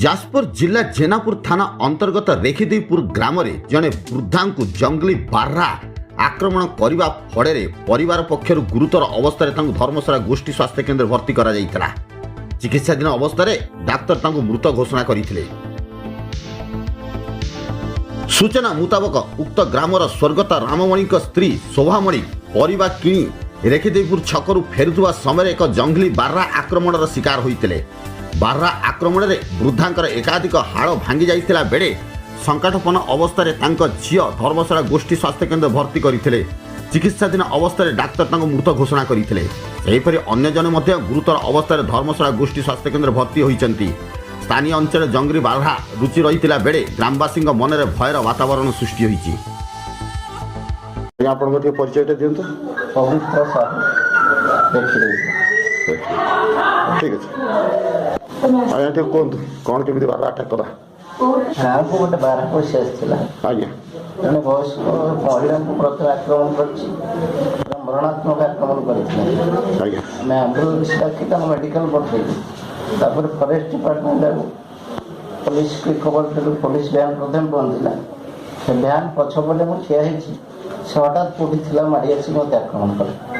जाजपुर जिला जेनापुर थाना अंतर्गत रेखीदेईपुर ग्राम रे जने वृद्धा को जंगली बार्हा आक्रमण करने फड़े परिवार पक्षर गुरुतर अवस्था धर्मशाला गोष्ठी स्वास्थ्य केन्द्र भर्ती करा जाइतला। चिकित्साधीन अवस्था डाक्तर मृत घोषणा करथिले। सूचना मुताबक उक्त ग्रामर स्वर्गत राममणि स्त्री शोभामणि परिवा किणी रेखीदेईपुर छकरू फेरुवा समय एक जंगली बार्हा आक्रमण शिकार होते। बार्हा आक्रमण में वृद्धांकर एकाधिक हाड़ भांगी जाइतिला बेले संकटापन्न अवस्था झील धर्मशाला गोष्ठी स्वास्थ्य केन्द्र भर्ती करथिले। चिकित्साधीन अवस्था डाक्तर मृत घोषणा करथिले। सेहीपरि अन्य जने मध्य गुरुतर अवस्था धर्मशाला गोष्ठी स्वास्थ्य केन्द्र भर्ती होइचंती। स्थानीय अंचल जंगली बार्हा रुचि रही बेले ग्रामवासी मन में भयर वातावरण सृष्टि होइछि। आपन परिचय दिंतु। ठीक है आज्ञा ठीक कहतु कौन केमी बार अटैक कला? को गोटे 12 वर्ष आसाला आज्ञा जन वयस्क महिला को प्रथम आक्रमण कर मरणात्मक आक्रमण कर आज्ञा मैं एम्बुलेंस डाकी मेडिकल पठेली फरेस्ट डिपार्टमेंट पुलिस की खबर देलु। पुलिस भ्यान प्रथम पहुंचला से भ्यान पछपटे मुझे ठिया से हठात कोठी मारी आसी मत आक्रमण कले।